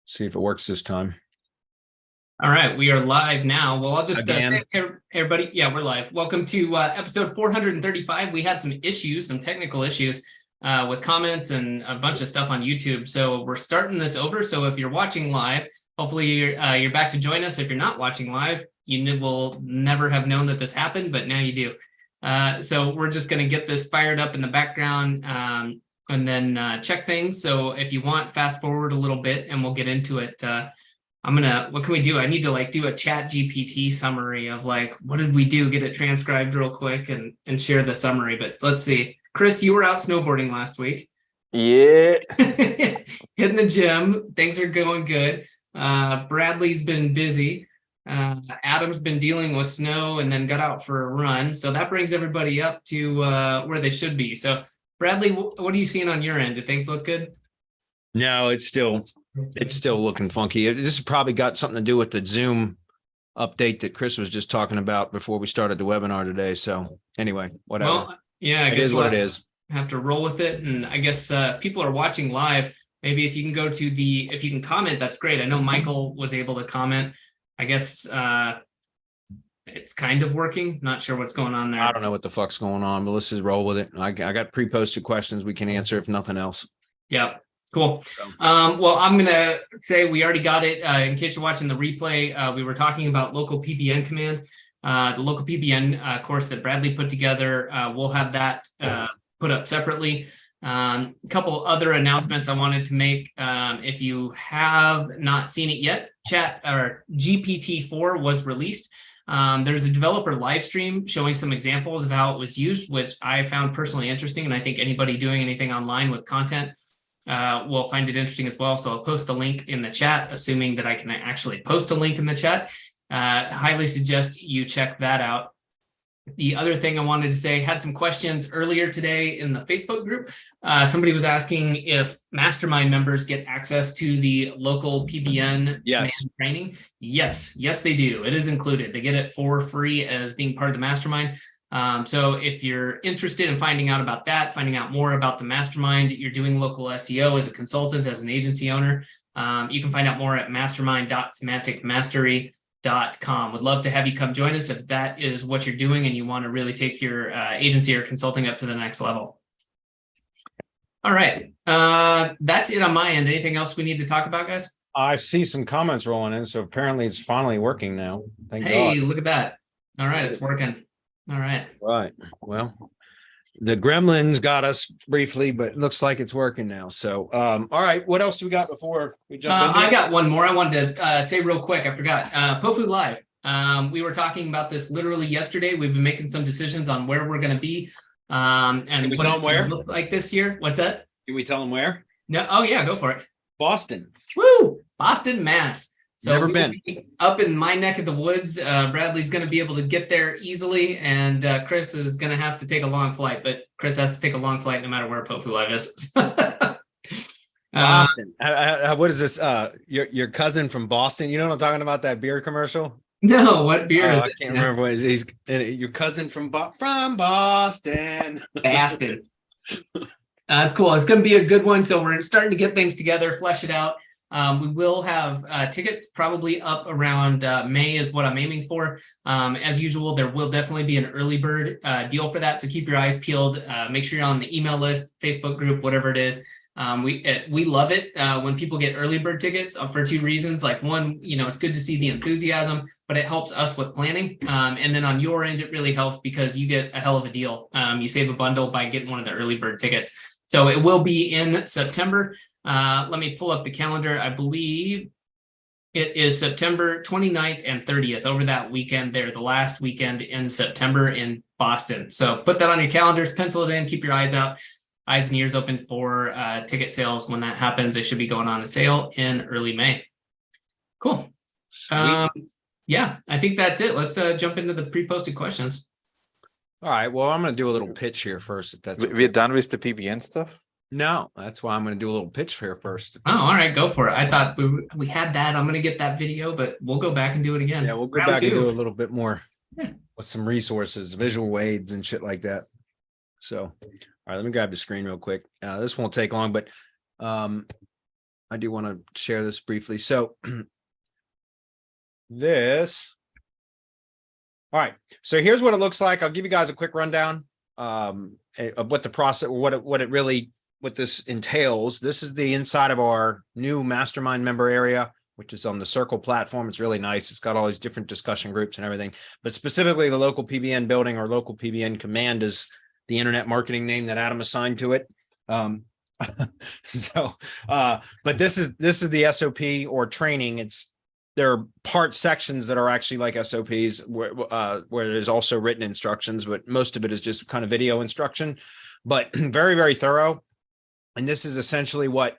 See if it works this time. All right, we are live now. Well, I'll just Again? say, everybody, yeah, we're live. Welcome to episode 435. We had some issues, some technical issues with comments and a bunch of stuff on YouTube. So we're starting this over. So if you're watching live, hopefully you're back to join us. If you're not watching live, you will never have known that this happened, but now you do. So we're just going to get this fired up in the background and then check things. So if you want, fast forward a little bit and we'll get into it. What can we do? I need to do a chat GPT summary of what did we do? Get it transcribed real quick and share the summary. But let's see. Chris, you were out snowboarding last week. Yeah. Hitting the gym. Things are going good. Bradley's been busy. Adam's been dealing with snow and then got out for a run. So that brings everybody up to where they should be. So Bradley, what are you seeing on your end? Do things look good? No, it's still looking funky. This has probably got something to do with the Zoom update that Chris was just talking about before we started the webinar today. So anyway, whatever. Well, yeah, I guess it is what it is. Have to roll with it. And I guess people are watching live. Maybe if you can go to if you can comment, that's great. I know Michael was able to comment. I guess it's kind of working. Not sure what's going on there. I don't know what the fuck's going on, but let's just roll with it. I got pre-posted questions we can answer if nothing else. Yep. Cool. Well, I'm going to say we already got it. In case you're watching the replay, we were talking about local PBN command. The local PBN course that Bradley put together, we'll have that put up separately. A couple other announcements I wanted to make. If you have not seen it yet, GPT-4 was released. There's a developer live stream showing some examples of how it was used, which I found personally interesting. And I think anybody doing anything online with content will find it interesting as well. So I'll post the link in the chat, assuming that I can actually post a link in the chat. Highly suggest you check that out. The other thing I wanted to say, had some questions earlier today in the Facebook group. Somebody was asking if mastermind members get access to the local PBN training. Yes, they do. It is included. They get it for free as being part of the mastermind. So if you're interested in finding out about that, finding out more about the mastermind, you're doing local SEO as a consultant, as an agency owner, you can find out more at mastermind.semanticmastery.com. Would love to have you come join us if that is what you're doing and you want to really take your agency or consulting up to the next level. All right. That's it on my end. Anything else we need to talk about, guys? I see some comments rolling in, so apparently it's finally working now. Thank God. God. Look at that. All right, it's working. All right. Right. Well, the gremlins got us briefly, but it looks like it's working now. So, all right. What else do we got before we jump into I got one more I wanted to say real quick. I forgot. POFU Live. We were talking about this literally yesterday. We've been making some decisions on where we're going to be and what it's going to look like this year. What's that? Can we tell them where? No. Oh, yeah. Go for it. Boston. Woo! Boston, Mass. So never been up in my neck of the woods. Bradley's going to be able to get there easily, and Chris is going to have to take a long flight. But Chris has to take a long flight no matter where POFU Live is. Boston. What is this? Your cousin from Boston? You know what I'm talking about? That beer commercial? No, what beer is it? I can't remember what he's. Your cousin from Boston. Boston. That's cool. It's going to be a good one. So we're starting to get things together, flesh it out. We will have tickets probably up around May is what I'm aiming for. As usual, there will definitely be an early bird deal for that. So keep your eyes peeled. Make sure you're on the email list, Facebook group, whatever it is. We love it when people get early bird tickets for two reasons. One, it's good to see the enthusiasm, but it helps us with planning. And then on your end, it really helps because you get a hell of a deal. You save a bundle by getting one of the early bird tickets. So it will be in September. Let me pull up the calendar. I believe it is September 29th and 30th over that weekend there, the last weekend in September in Boston. So put that on your calendars, pencil it in, keep your eyes out, eyes and ears open for ticket sales. When that happens, they should be going on a sale in early May. Cool. Yeah, I think that's it. Let's jump into the pre-posted questions. All right. Well, I'm going to do a little pitch here first. If that's we're done with the PBN stuff. No, that's why I'm going to do a little pitch here first. Oh, all right, go for it. I thought we had that. I'm going to get that video, but we'll go back and do it again. Yeah, we'll go back and do a little bit more with some resources, visual aids and shit like that. So, all right, let me grab the screen real quick. This won't take long, but I do want to share this briefly. So this, all right. So here's what it looks like. I'll give you guys a quick rundown of what the process, what this entails. This is the inside of our new mastermind member area, which is on the Circle platform. It's really nice. It's got all these different discussion groups and everything, but specifically the local PBN building or local PBN command is the internet marketing name that Adam assigned to it. But this is the SOP or training. There are part sections that are actually like SOPs where there's also written instructions, but most of it is just kind of video instruction, but very, very thorough. And this is essentially what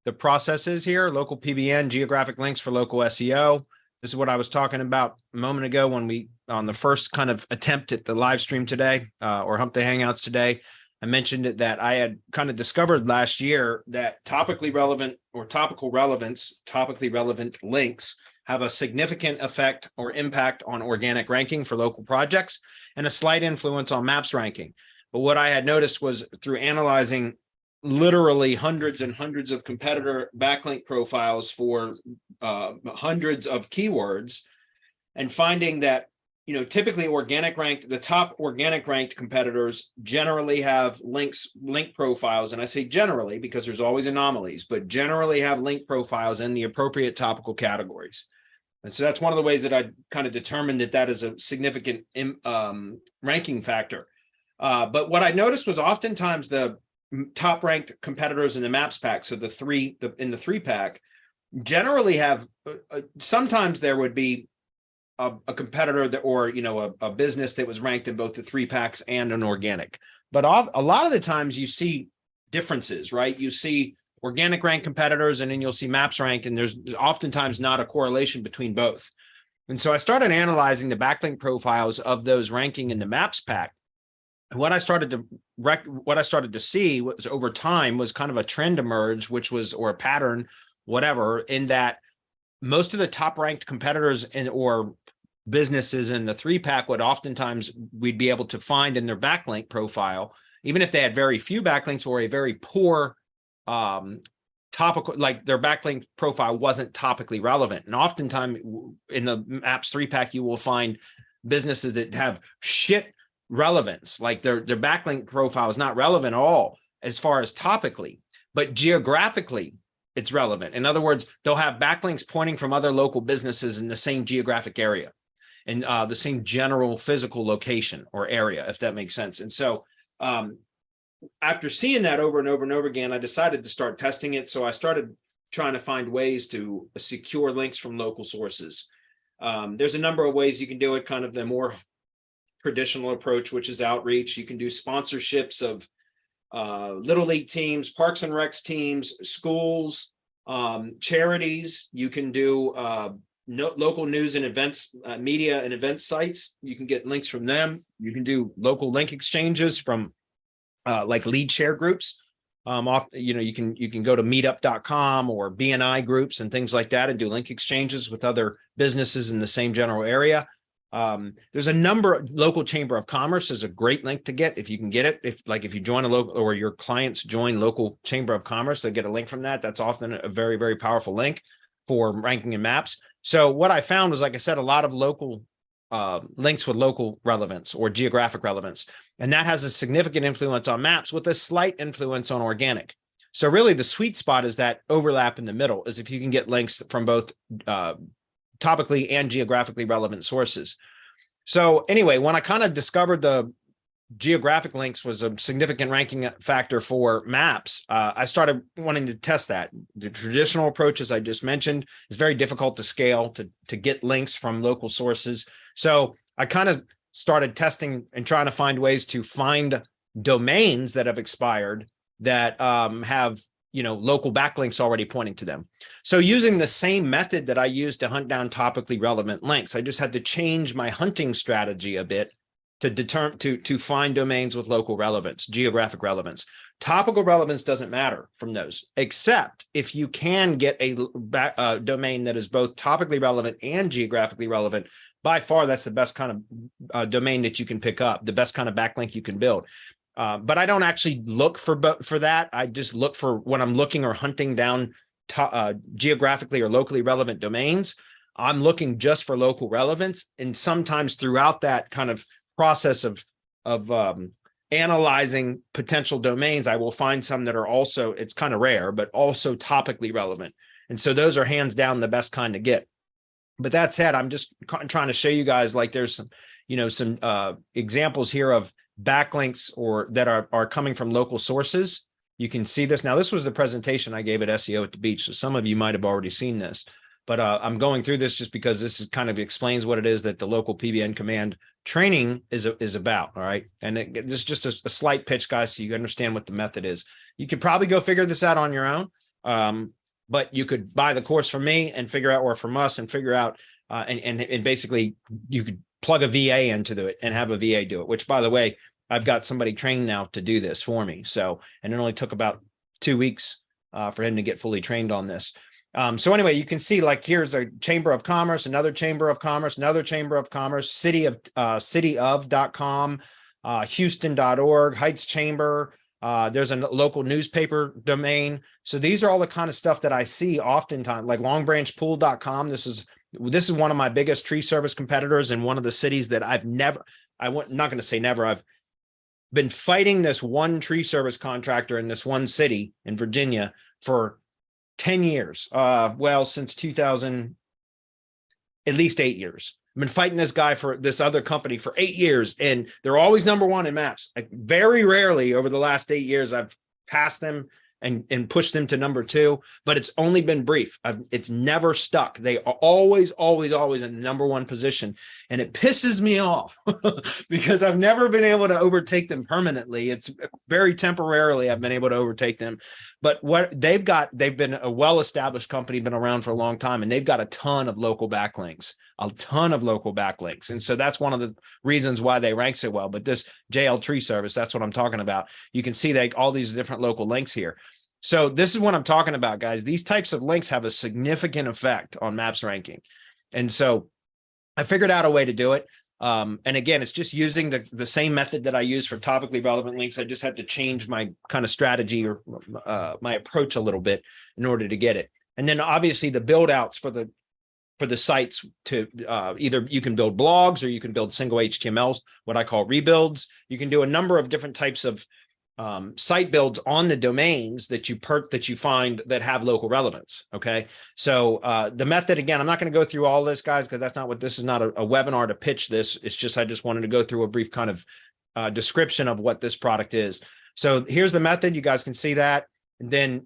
the process is here: local PBN, geographic links for local SEO. This is what I was talking about a moment ago when on the first kind of attempt at the live stream today, or Hump Day Hangouts today. I mentioned it that I had kind of discovered last year that topically relevant links have a significant effect or impact on organic ranking for local projects and a slight influence on maps ranking. But what I had noticed was through analyzing literally hundreds and hundreds of competitor backlink profiles for hundreds of keywords, and finding that, typically the top organic ranked competitors generally have link profiles. And I say generally because there's always anomalies, but generally have link profiles in the appropriate topical categories. And so that's one of the ways that I kind of determined that is a significant ranking factor. But what I noticed was oftentimes the top ranked competitors in the maps pack, so in the 3-pack, generally have sometimes there would be a competitor that, or a business that was ranked in both the 3-packs and an organic. But a lot of the times you see differences, right? You see organic rank competitors, and then you'll see maps rank, and there's oftentimes not a correlation between both. And so I started analyzing the backlink profiles of those ranking in the maps pack. And what I started to see was over time was kind of a trend emerge, or a pattern, whatever, in that most of the top ranked competitors or businesses in the 3-pack would oftentimes we'd be able to find in their backlink profile, even if they had very few backlinks or a very poor topical, like their backlink profile wasn't topically relevant. And oftentimes in the Maps 3-pack, you will find businesses that have shit relevance, like their backlink profile is not relevant at all as far as topically, but geographically it's relevant. In other words, they'll have backlinks pointing from other local businesses in the same geographic area and the same general physical location or area, if that makes sense. And so after seeing that over and over and over again, I decided to start testing it. So I started trying to find ways to secure links from local sources. There's a number of ways you can do it, kind of the more traditional approach, which is outreach. You can do sponsorships of Little League teams, Parks and Recs teams, schools, charities. You can do local news and events, media and event sites. You can get links from them. You can do local link exchanges from like lead share groups. You can go to meetup.com or BNI groups and things like that and do link exchanges with other businesses in the same general area. There's a number. Local Chamber of Commerce is a great link to get if you can get it. If you join a local, or your clients join local Chamber of Commerce, they get a link from that. That's often a very, very powerful link for ranking in maps. So what I found was, like I said, a lot of local links with local relevance or geographic relevance, and that has a significant influence on maps with a slight influence on organic. So really the sweet spot is that overlap in the middle, is if you can get links from both topically and geographically relevant sources. So anyway, when I kind of discovered the geographic links was a significant ranking factor for maps, I started wanting to test that. The traditional approach, as I just mentioned, is very difficult to scale to get links from local sources. So I kind of started testing and trying to find ways to find domains that have expired that have local backlinks already pointing to them. So using the same method that I used to hunt down topically relevant links, I just had to change my hunting strategy a bit to find domains with local relevance, geographic relevance. Topical relevance doesn't matter from those, except if you can get a domain that is both topically relevant and geographically relevant. By far, that's the best kind of domain that you can pick up, the best kind of backlink you can build. But I don't actually look for that. I just look for when I'm looking or hunting down geographically or locally relevant domains, I'm looking just for local relevance. And sometimes throughout that kind of process of analyzing potential domains, I will find some that are also, it's kind of rare, but also topically relevant. And so those are hands down the best kind to get. But that said, I'm just trying to show you guys, like, there's some, some examples here of backlinks or that are coming from local sources. You can see this. Now, this was the presentation I gave at SEO at the beach. So some of you might have already seen this, but I'm going through this just because this is kind of explains what it is that the local PBN command training is about. All right. And this is just a slight pitch, guys, so you understand what the method is. You could probably go figure this out on your own. But you could buy the course from me and figure out, or from us and figure out, and basically you could plug a VA into it and have a VA do it, which, by the way, I've got somebody trained now to do this for me. So, and it only took about 2 weeks for him to get fully trained on this. So anyway, you can see, like, here's a chamber of commerce, another chamber of commerce, another chamber of commerce, cityof.com, Houston.org, Heights Chamber. There's a local newspaper domain. So these are all the kind of stuff that I see oftentimes, like longbranchpool.com. This is one of my biggest tree service competitors, in one of the cities that I'm not going to say never. I've been fighting this one tree service contractor in this one city in Virginia for 10 years. Well, since 2000, at least 8 years. I've been fighting this guy for this other company for 8 years, and they're always number one in maps. Like, very rarely over the last 8 years, I've passed them and pushed them to number 2, but it's only been brief. It's never stuck. They are always in the number 1 position. And it pisses me off because I've never been able to overtake them permanently. It's very temporarily I've been able to overtake them. But what they've been a well-established company, been around for a long time, and they've got a ton of local backlinks. And so that's one of the reasons why they rank so well. But this JL tree service, that's what I'm talking about. You can see all these different local links here. So this is what I'm talking about, guys. These types of links have a significant effect on maps ranking. And so I figured out a way to do it. And again, it's just using the same method that I use for topically relevant links. I just had to change my kind of strategy or my approach a little bit in order to get it. And then obviously the build outs for the sites to either you can build blogs or you can build single HTMLs, what I call rebuilds. You can do a number of different types of site builds on the domains that you find that have local relevance. Okay. So the method, again, I'm not going to go through all this, guys, because that's not what this is, not a webinar to pitch this. It's just, I just wanted to go through a brief kind of description of what this product is. So here's the method. You guys can see that. And then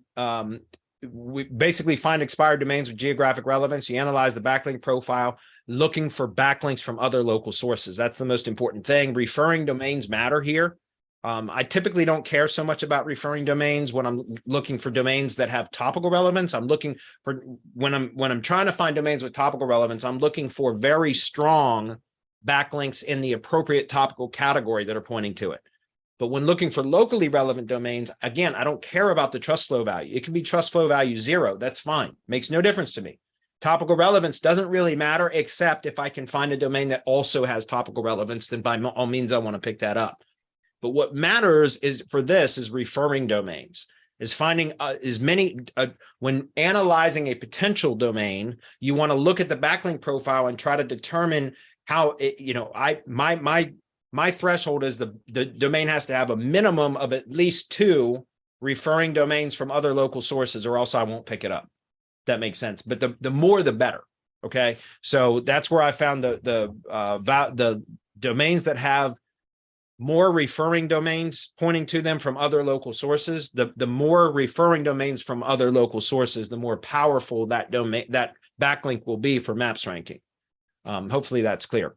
we basically find expired domains with geographic relevance. You analyze the backlink profile, looking for backlinks from other local sources. That's the most important thing. Referring domains matter here. I typically don't care so much about referring domains when I'm looking for domains that have topical relevance. I'm looking for, when I'm trying to find domains with topical relevance, I'm looking for very strong backlinks in the appropriate topical category that are pointing to it. But when looking for locally relevant domains, again, I don't care about the trust flow value. It can be trust flow value 0. That's fine. Makes no difference to me. Topical relevance doesn't really matter, except if I can find a domain that also has topical relevance, then by all means, I want to pick that up. But what matters is referring domains, is finding when analyzing a potential domain, you want to look at the backlink profile and try to determine how my threshold is the domain has to have a minimum of at least 2 referring domains from other local sources, or else I won't pick it up. That makes sense. But the more, the better. Okay. So that's where I found the domains that have more referring domains pointing to them from other local sources. The more referring domains from other local sources, the more powerful that backlink will be for maps ranking. Hopefully that's clear.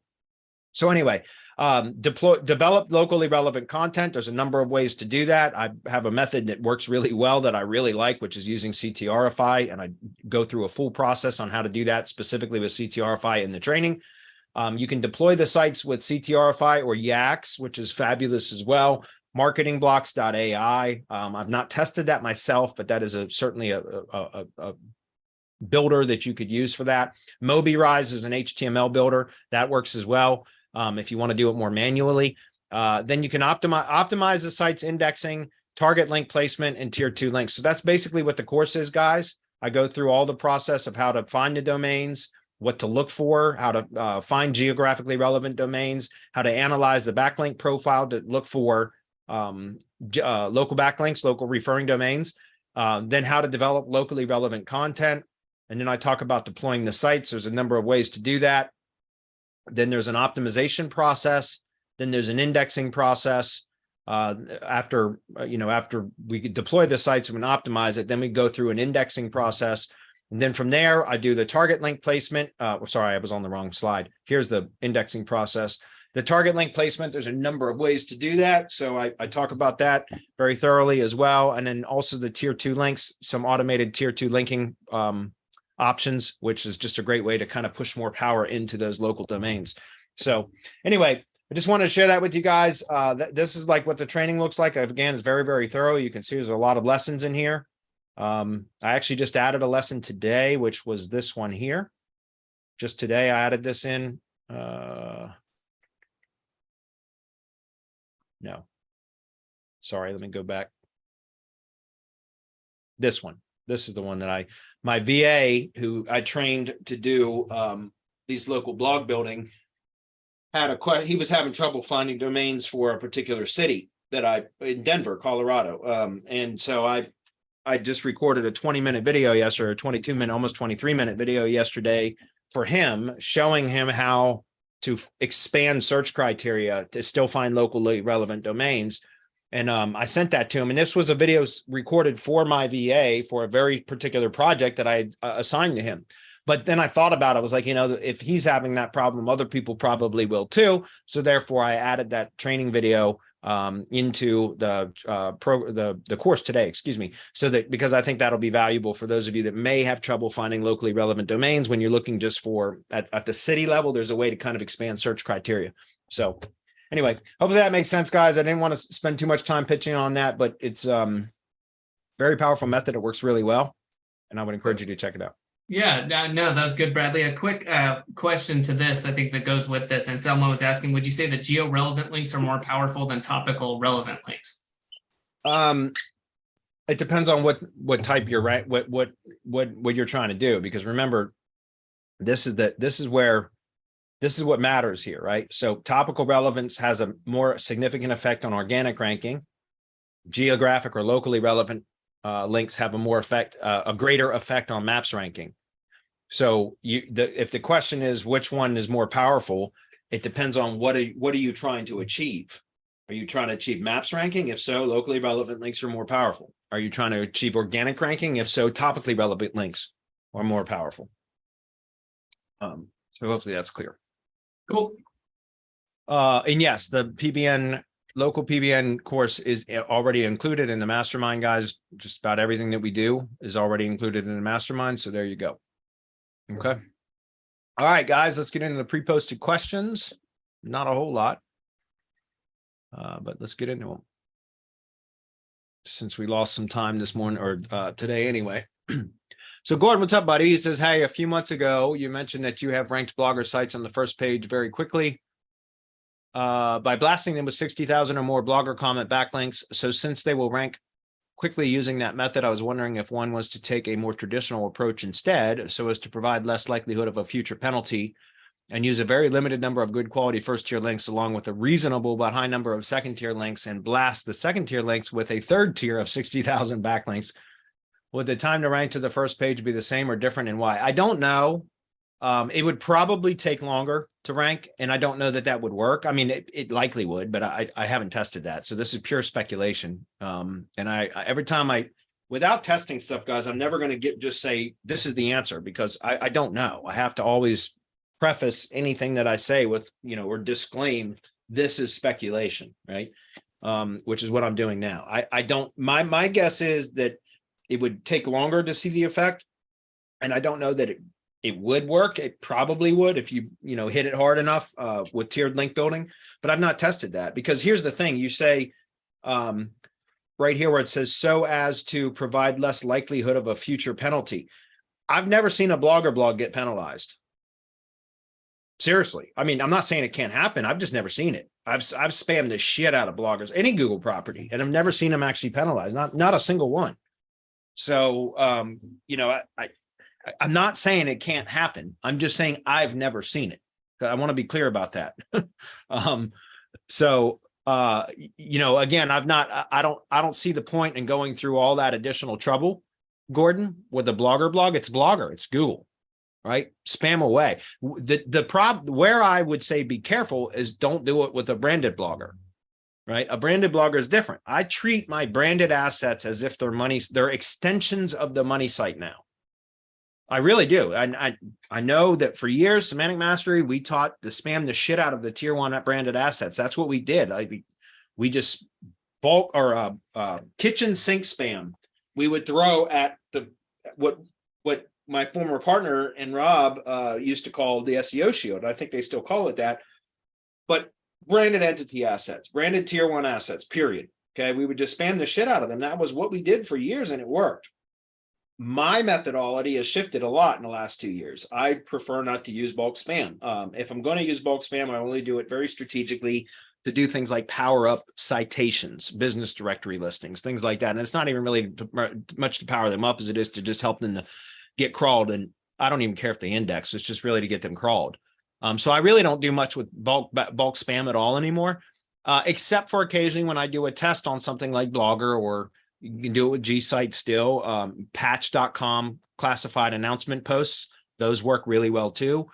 So anyway, develop locally relevant content. There's a number of ways to do that. I have a method that works really well that I really like, which is using CTRify, and I go through a full process on how to do that specifically with CTRify in the training. You can deploy the sites with CTRify or Yax, which is fabulous as well. Marketingblocks.ai. I've not tested that myself, but that is certainly a builder that you could use for that. MobiRise is an HTML builder that works as well. If you want to do it more manually, then you can optimize the site's indexing, target link placement, and tier 2 links. So that's basically what the course is, guys. I go through all the process of how to find the domains, what to look for, how to find geographically relevant domains, how to analyze the backlink profile to look for local backlinks, local referring domains, then how to develop locally relevant content. And then I talk about deploying the sites. There's a number of ways to do that. Then there's an optimization process. Then there's an indexing process. After we deploy the sites and optimize it, then we go through an indexing process. And then from there, I do the target link placement. Sorry, I was on the wrong slide. Here's the indexing process. The target link placement, there's a number of ways to do that. So I talk about that very thoroughly as well. And then also the tier 2 links, some automated tier 2 linking options, which is just a great way to kind of push more power into those local domains. So anyway, I just wanted to share that with you guys. This is like what the training looks like. Again, it's very, very thorough. You can see there's a lot of lessons in here. I actually just added a lesson today, which was this one here. Just today, I added this in. No, sorry, let me go back. This one. This is the one that my VA, who I trained to do these local blog building, he was having trouble finding domains for a particular city in Denver, Colorado. And so I just recorded a 20-minute video yesterday, or 22-minute, almost 23-minute video yesterday for him, showing him how to expand search criteria to still find locally relevant domains. And I sent that to him. And this was a video recorded for my VA for a very particular project that I assigned to him. But then I thought about it. I was like, if he's having that problem, other people probably will too. So therefore, I added that training video into the course today, excuse me. So that, because I think that'll be valuable for those of you that may have trouble finding locally relevant domains when you're looking just for at the city level, there's a way to kind of expand search criteria. So anyway, hopefully that makes sense, guys. I didn't want to spend too much time pitching on that, but it's very powerful method. It works really well. And I would encourage you to check it out. Yeah, no, that was good, Bradley. A quick question to this, I think that goes with this. And Selma was asking, would you say that geo-relevant links are more powerful than topical relevant links? It depends on what type you're right, what you're trying to do. Because remember, this is what matters here, right? So topical relevance has a more significant effect on organic ranking. Geographic or locally relevant links have a greater effect on maps ranking. So if the question is which one is more powerful, it depends on what are you trying to achieve? Are you trying to achieve maps ranking? If so, locally relevant links are more powerful. Are you trying to achieve organic ranking? If so, topically relevant links are more powerful. So hopefully that's clear. Cool. And yes, the PBN local PBN course is already included in the mastermind, guys. Just about everything that we do is already included in the mastermind. So there you go. Okay. All right, guys, let's get into the pre-posted questions. Not a whole lot, but let's get into them. Since we lost some time this morning or today anyway. So Gordon, what's up, buddy? He says, hey, a few months ago, you mentioned that you have ranked blogger sites on the first page very quickly. By blasting them with 60,000 or more blogger comment backlinks. So since they will rank quickly using that method, I was wondering if one was to take a more traditional approach instead, so as to provide less likelihood of a future penalty and use a very limited number of good quality first tier links along with a reasonable but high number of second tier links and blast the second tier links with a third tier of 60,000 backlinks. Would the time to rank to the first page be the same or different, and why? I don't know. It would probably take longer to rank, and I don't know that that would work. I mean, it likely would, but I haven't tested that. So this is pure speculation. And every time without testing stuff, guys, I'm never going to just say this is the answer, because I don't know. I have to always preface anything that I say with, or disclaim this is speculation, right? Which is what I'm doing now. I don't, my guess is that it would take longer to see the effect. And I don't know that it would work. It probably would if you hit it hard enough with tiered link building, but I've not tested that, because here's the thing. You say right here where it says so as to provide less likelihood of a future penalty. I've never seen a blogger blog get penalized. Seriously. I mean, I'm not saying it can't happen. I've just never seen it. I've spammed the shit out of bloggers, any Google property, and I've never seen them actually penalized. Not a single one. So, I'm not saying it can't happen. I'm just saying I've never seen it. I want to be clear about that. Again, I don't see the point in going through all that additional trouble, Gordon, with the Blogger blog. It's Blogger, it's Google, right? Spam away. The problem where I would say be careful is don't do it with a branded blogger, right? A branded blogger is different. I treat my branded assets as if they're extensions of the money site now. I really do. I know that for years, Semantic Mastery, we taught to spam the shit out of the tier 1 branded assets. That's what we did. We just bulk or kitchen sink spam. We would throw at what my former partner and Rob used to call the SEO shield. I think they still call it that. But branded entity assets, branded tier 1 assets, period. Okay. We would just spam the shit out of them. That was what we did for years and it worked. My methodology has shifted a lot in the last 2 years. I prefer not to use bulk spam. If I'm going to use bulk spam, I only do it very strategically to do things like power up citations, business directory listings, things like that. And it's not even really much to power them up as it is to just help them to get crawled. And I don't even care if they index. It's just really to get them crawled. So I really don't do much with bulk spam at all anymore, except for occasionally when I do a test on something like Blogger, or you can do it with G-Site still. Patch.com classified announcement posts. Those work really well too.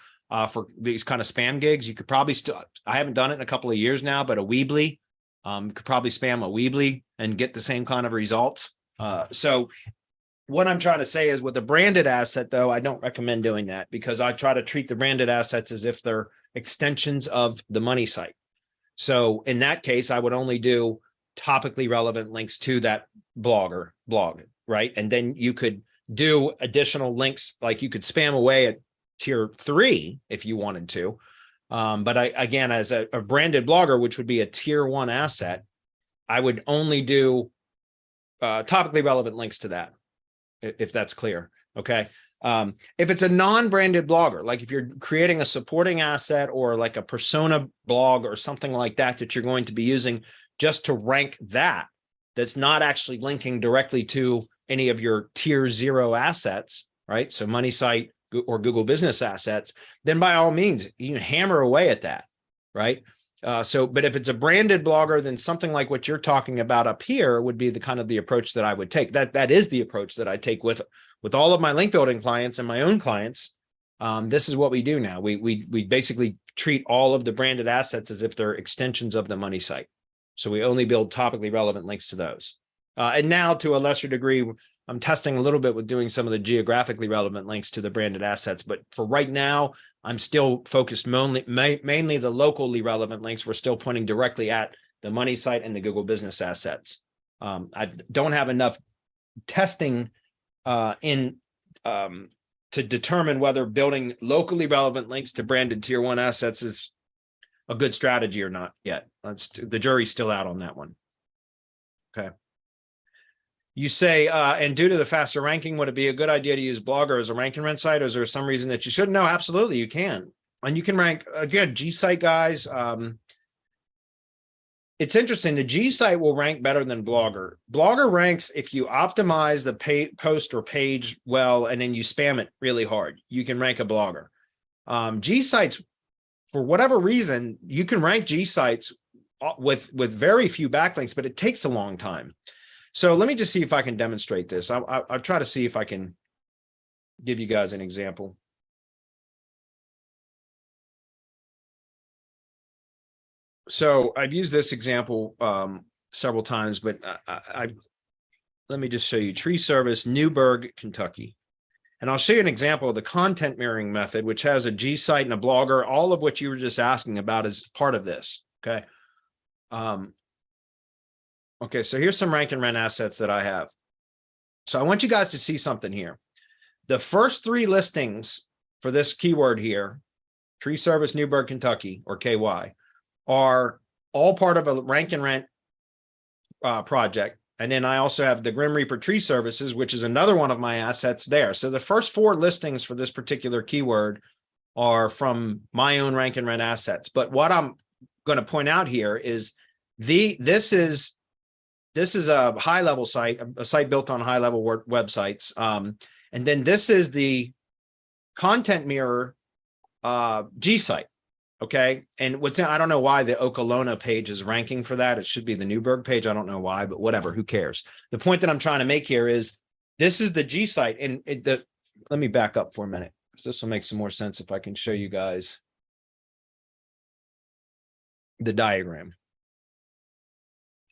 For these kind of spam gigs, you could probably still, I haven't done it in a couple of years now, but a Weebly, could probably spam a Weebly and get the same kind of results. So what I'm trying to say is with a branded asset, though, I don't recommend doing that because I try to treat the branded assets as if they're extensions of the money site. So in that case, I would only do topically relevant links to that blog, right? And then you could do additional links, like you could spam away at tier 3 if you wanted to. But again, as a branded blogger, which would be a tier 1 asset, I would only do topically relevant links to that, if that's clear. Okay. If it's a non-branded blogger, like if you're creating a supporting asset or like a persona blog or something like that, that you're going to be using just to rank that's not actually linking directly to any of your tier 0 assets, right? So money site or Google business assets, then by all means, you can hammer away at that, right? But if it's a branded blogger, then something like what you're talking about up here would be the kind of the approach that I would take. That is the approach that I take with all of my link building clients and my own clients. This is what we do now. We basically treat all of the branded assets as if they're extensions of the money site. So we only build topically relevant links to those. And now to a lesser degree, I'm testing a little bit with doing some of the geographically relevant links to the branded assets. But for right now, I'm still focused mainly the locally relevant links. We're still pointing directly at the money site and the Google business assets. I don't have enough testing to determine whether building locally relevant links to branded tier 1 assets is a good strategy or not yet. The jury's still out on that one. Okay. You say, and due to the faster ranking, would it be a good idea to use Blogger as a rank and rent site? Or is there some reason that you shouldn't? No, absolutely, you can. And you can rank, again, G-Site guys. It's interesting. The G-Site will rank better than Blogger. Blogger ranks if you optimize the post or page well, and then you spam it really hard. You can rank a Blogger. G-Sites, for whatever reason, you can rank G-Sites with very few backlinks, but it takes a long time. So let me just see if I can demonstrate this. I'll try to see if I can give you guys an example. So I've used this example several times, but let me just show you tree service, Newburgh, Kentucky. And I'll show you an example of the content mirroring method, which has a G-Site and a Blogger. All of what you were just asking about is part of this. Okay. Okay, so here's some rank and rent assets that I have. So I want you guys to see something here. The first 3 listings for this keyword here, tree service, Newburgh, Kentucky, or KY, are all part of a rank and rent project. And then I also have the Grim Reaper tree services, which is another one of my assets there. So the first 4 listings for this particular keyword are from my own rank and rent assets. But what I'm going to point out here is this is this is a high level site, a site built on high level websites. And then this is the content mirror G site. Okay. And I don't know why the Okolona page is ranking for that. It should be the Newberg page. I don't know why, but whatever, who cares? The point that I'm trying to make here is this is the G site. And let me back up for a minute. This will make some more sense if I can show you guys the diagram.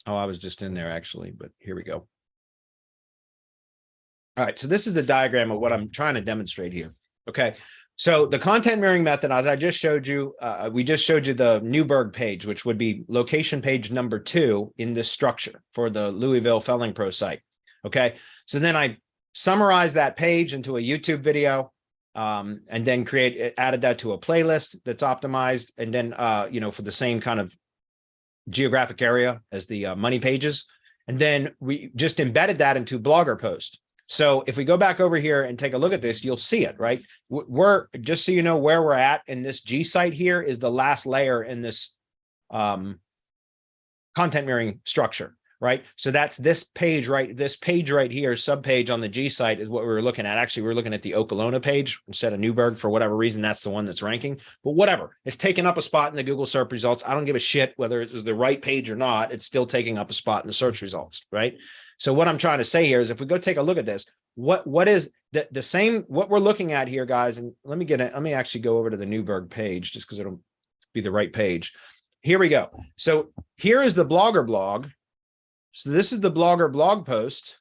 Oh, I was just in there actually, but here we go. All right. So this is the diagram of what I'm trying to demonstrate here. Okay. So the content mirroring method, as I just showed you, we just showed you the Newberg page, which would be location page number 2 in this structure for the Louisville Felling Pro site. Okay. So then I summarized that page into a YouTube video, and then added that to a playlist that's optimized. And then, for the same kind of geographic area as the money pages. And then we just embedded that into Blogger post. So if we go back over here and take a look at this, you'll see it, right? We're just so you know where we're at in this G site here is the last layer in this content mirroring structure, right? So that's this page right here, subpage on the G site is what we were looking at. Actually, we were looking at the Okolona page instead of Newberg for whatever reason. That's the one that's ranking, but whatever. It's taking up a spot in the Google search results. I don't give a shit whether it's the right page or not. It's still taking up a spot in the search results, right? So what I'm trying to say here is if we go take a look at this, what is the same, what we're looking at here, guys, and let me actually go over to the Newberg page just because it'll be the right page. Here we go. So here is the Blogger blog. So this is the Blogger blog post.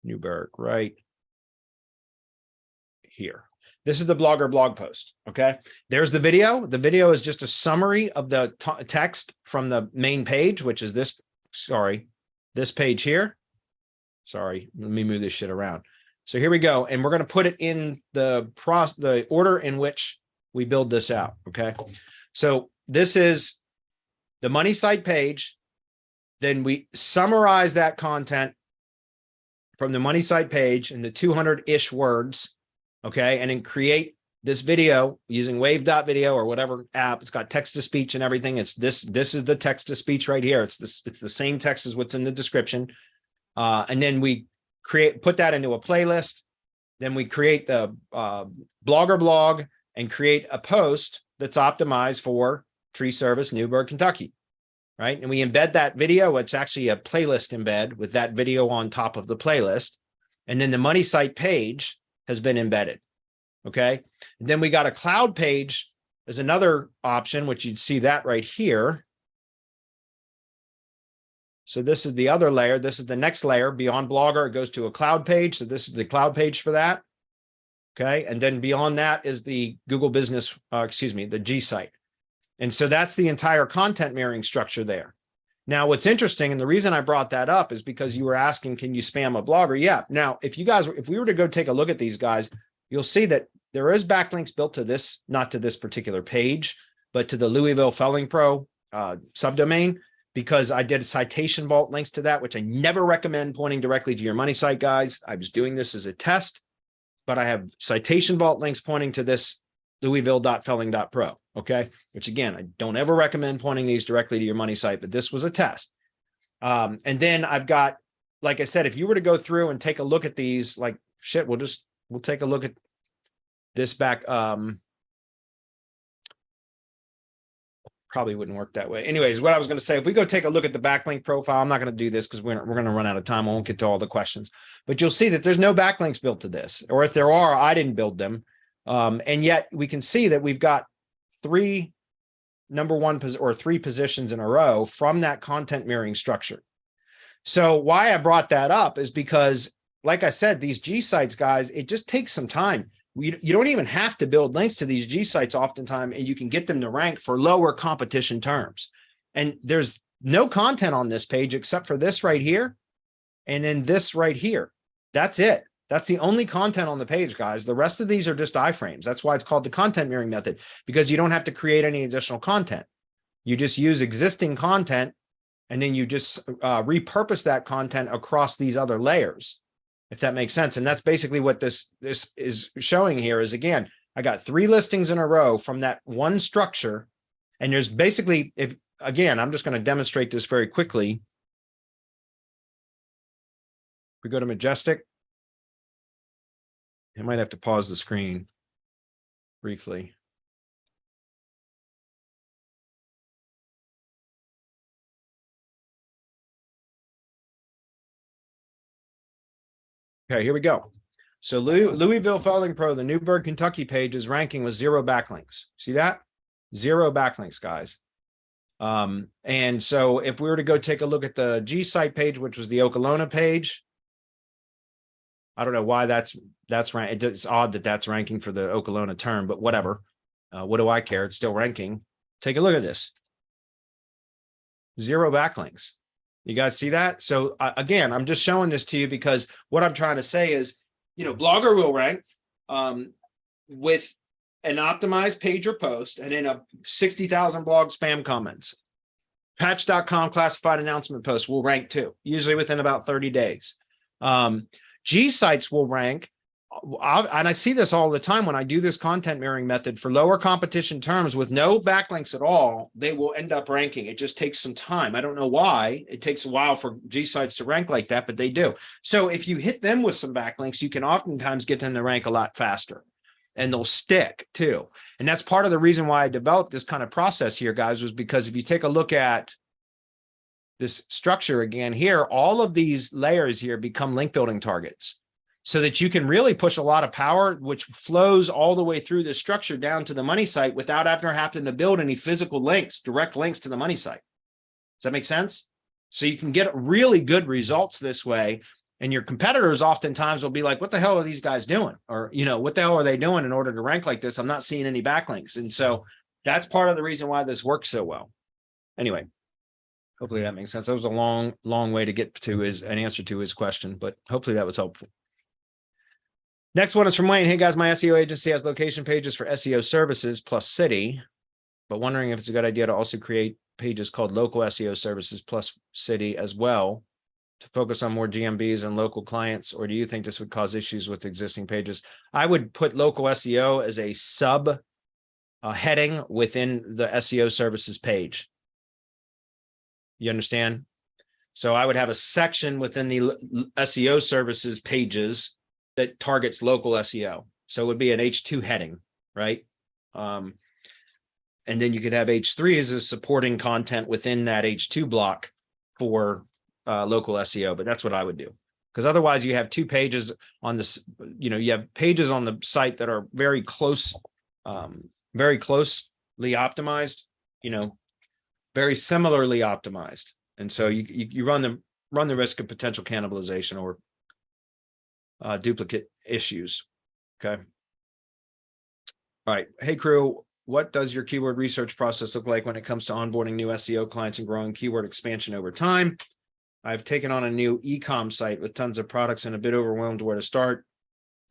Newberg, right here. This is the Blogger blog post. Okay. There's the video. The video is just a summary of the text from the main page, which is this page here. Sorry, let me move this shit around. So here we go. And we're going to put it in the order in which we build this out. Okay. So this is the money site page. Then we summarize that content from the money site page in the 200-ish words. Okay. And then create this video using wave.video or whatever app. It's got text to speech and everything. It's this is the text to speech right here. It's the same text as what's in the description. And then we put that into a playlist. Then we create the Blogger blog and create a post that's optimized for tree service, Newberg, Kentucky. Right. And we embed that video. It's actually a playlist embed with that video on top of the playlist. And then the money site page has been embedded. Okay. And then we got a cloud page as another option, which you'd see that right here. So this is the other layer. This is the next layer beyond Blogger. It goes to a cloud page. So this is the cloud page for that. Okay. And then beyond that is the Google Business, the G site. And so that's the entire content mirroring structure there. Now, what's interesting, and the reason I brought that up is because you were asking, can you spam a blogger? Yeah. Now, if we were to go take a look at these guys, you'll see that there is backlinks built to this, not to this particular page, but to the Louisville Felling Pro subdomain, because I did citation vault links to that, which I never recommend pointing directly to your money site, guys. I was doing this as a test, but I have citation vault links pointing to this Louisville.felling.pro. Okay. Which again, I don't ever recommend pointing these directly to your money site, but this was a test. And then I've got, like I said, if you were to go through and take a look at these, like shit, we'll take a look at this back. Probably wouldn't work that way. Anyways, what I was going to say, if we go take a look at the backlink profile, I'm not going to do this because we're going to run out of time. I won't get to all the questions, but you'll see that there's no backlinks built to this, or if there are, I didn't build them. And yet we can see that we've got three positions in a row from that content mirroring structure. So why I brought that up is because, like I said, these G sites, guys, it just takes some time. You don't even have to build links to these G sites oftentimes, and you can get them to rank for lower competition terms. And there's no content on this page except for this right here. And then this right here. That's it. That's the only content on the page, guys. The rest of these are just iframes. That's why it's called the content mirroring method, because you don't have to create any additional content. You just use existing content, and then you just repurpose that content across these other layers, if that makes sense. And that's basically what this is showing here is, again, I got 3 listings in a row from that one structure, And there's basically, if again, I'm just going to demonstrate this very quickly. We go to Majestic. I might have to pause the screen briefly. Okay, here we go. So Louisville Felling Pro, the Newburgh, Kentucky page's ranking was 0 backlinks. See that? 0 backlinks, guys. And so if we were to go take a look at the G site page, which was the Okolona page, I don't know why that's ranked. It's odd that that's ranking for the Okolona term, but whatever. What do I care? It's still ranking. Take a look at this. 0 backlinks. You guys see that? So again, I'm just showing this to you because what I'm trying to say is, you know, Blogger will rank with an optimized page or post and in a 60,000 blog spam comments. Patch.com classified announcement post will rank too, usually within about 30 days. G sites will rank, and I see this all the time when I do this content mirroring method for lower competition terms with no backlinks at all, they will end up ranking. It just takes some time. I don't know why. It takes a while for G sites to rank like that, but they do. So if you hit them with some backlinks, you can oftentimes get them to rank a lot faster. And they'll stick too. And that's part of the reason why I developed this kind of process here, guys, was because if you take a look at this structure again here, all of these layers here become link building targets so that you can really push a lot of power, which flows all the way through this structure down to the money site without ever having to build any physical links, direct links to the money site. Does that make sense? So you can get really good results this way. And your competitors oftentimes will be like, what the hell are these guys doing? Or, you know, what the hell are they doing in order to rank like this? I'm not seeing any backlinks. And so that's part of the reason why this works so well. Anyway, hopefully that makes sense. That was a long way to get to an answer to his question, but hopefully that was helpful. Next one is from Wayne. Hey guys, my SEO agency has location pages for SEO services plus city, but wondering if it's a good idea to also create pages called local SEO services plus city as well, to focus on more GMBs and local clients, or do you think this would cause issues with existing pages? I would put local SEO as a sub heading within the SEO services page. You understand? So I would have a section within the SEO services pages that targets local SEO. So it would be an H2 heading, right? And then you could have H3 as a supporting content within that H2 block for local SEO, but that's what I would do. Because otherwise you have 2 pages on this, you know, you have pages on the site that are very closely optimized, you know, very similarly optimized. And so you run the risk of potential cannibalization or duplicate issues. Okay. All right. Hey crew, what does your keyword research process look like when it comes to onboarding new SEO clients and growing keyword expansion over time? I've taken on a new e-com site with tons of products and a bit overwhelmed where to start.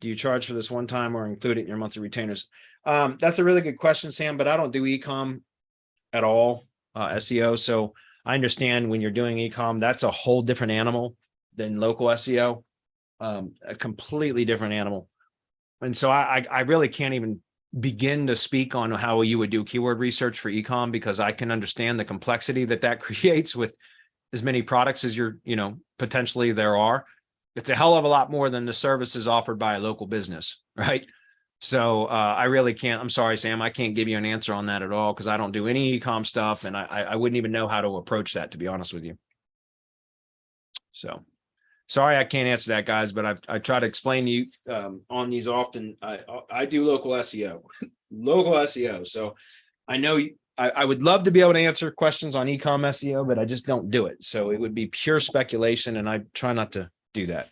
Do you charge for this one time or include it in your monthly retainers? That's a really good question, Sam, but I don't do e-com at all, SEO. So I understand when you're doing e-com, that's a whole different animal than local SEO, a completely different animal. And so I really can't even begin to speak on how you would do keyword research for e-com because I can understand the complexity that creates with as many products as potentially there are. It's a hell of a lot more than the services offered by a local business, right? So I really can't, I'm sorry, Sam, I can't give you an answer on that at all because I don't do any e-com stuff and I wouldn't even know how to approach that, to be honest with you. So sorry, I can't answer that, guys, but I try to explain to you on these often. I do local SEO, local SEO. So I know I would love to be able to answer questions on e-com SEO, but I just don't do it. So it would be pure speculation and I try not to do that.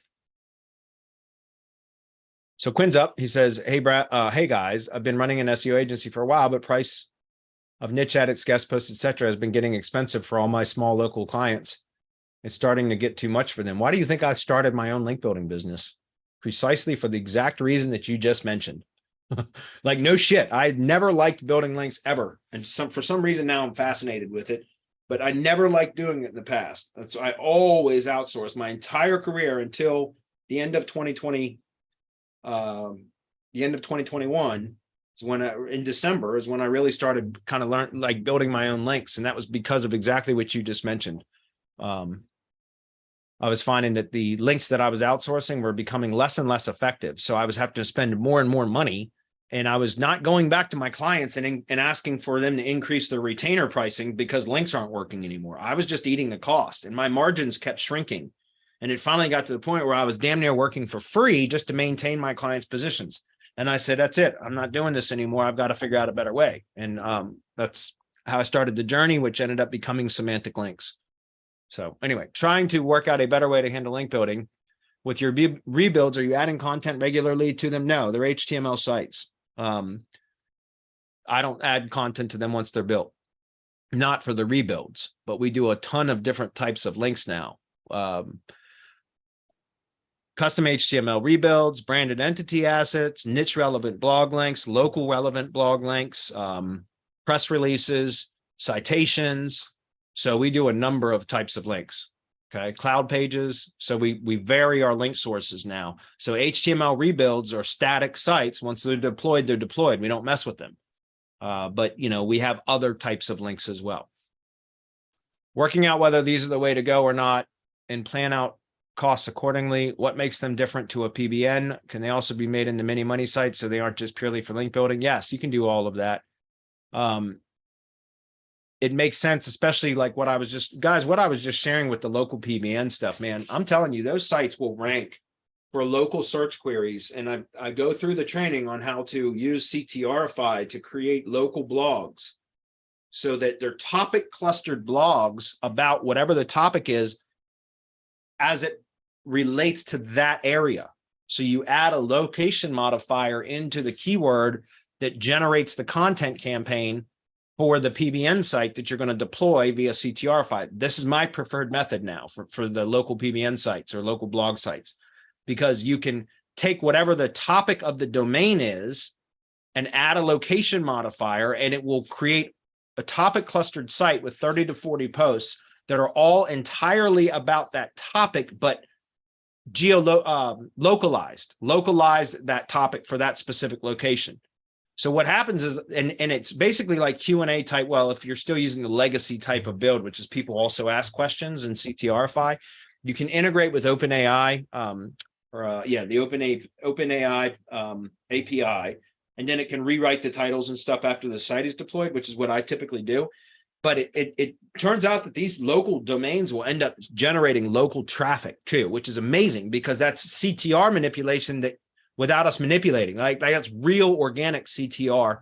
So Quinn's up. He says, hey, Brad, hey guys, I've been running an SEO agency for a while, but price of niche edits, guest posts, etc., has been getting expensive for all my small local clients. It's starting to get too much for them. Why do you think I started my own link building business? Precisely for the exact reason that you just mentioned. Like, no shit. I never liked building links ever. And for some reason now I'm fascinated with it, but I never liked doing it in the past. So I always outsourced my entire career until the end of 2020, the end of 2021. in December is when I really started kind of like building my own links. And that was because of exactly what you just mentioned. I was finding that the links that I was outsourcing were becoming less and less effective. So I was having to spend more and more money, and I was not going back to my clients and asking for them to increase their retainer pricing because links aren't working anymore. I was just eating the cost, and my margins kept shrinking. And it finally got to the point where I was damn near working for free just to maintain my clients' positions. And I said, that's it. I'm not doing this anymore. I've got to figure out a better way. And that's how I started the journey, which ended up becoming Semantic Links. So anyway, trying to work out a better way to handle link building. With your rebuilds, are you adding content regularly to them? No, they're HTML sites. I don't add content to them once they're built. Not for the rebuilds, but we do a ton of different types of links now. Custom HTML rebuilds, branded entity assets, niche relevant blog links, local relevant blog links, press releases, citations. So we do a number of types of links. Okay, cloud pages. So we vary our link sources now. So HTML rebuilds are static sites. Once they're deployed, they're deployed. We don't mess with them. But we have other types of links as well. Working out whether these are the way to go or not, and plan out costs accordingly. What makes them different to a PBN? Can they also be made into mini money sites so they aren't just purely for link building? Yes, you can do all of that. It makes sense, especially like what I was just sharing with the local PBN stuff, man. I'm telling you, those sites will rank for local search queries. And I go through the training on how to use CTRify to create local blogs so that they're topic clustered blogs about whatever the topic is as it relates to that area. So you add a location modifier into the keyword that generates the content campaign for the PBN site that you're going to deploy via CTRify. This is my preferred method now for the local PBN sites or local blog sites, because you can take whatever the topic of the domain is and add a location modifier, and it will create a topic clustered site with 30 to 40 posts that are all entirely about that topic, but localized that topic for that specific location. So what happens is, and it's basically like Q&A type. Well, if you're still using the legacy type of build, which is people also ask questions in CTRify, you can integrate with OpenAI, the OpenAI API, and then it can rewrite the titles and stuff after the site is deployed, which is what I typically do. But it turns out that these local domains will end up generating local traffic too, which is amazing because that's CTR manipulation that without us manipulating, like that's real organic CTR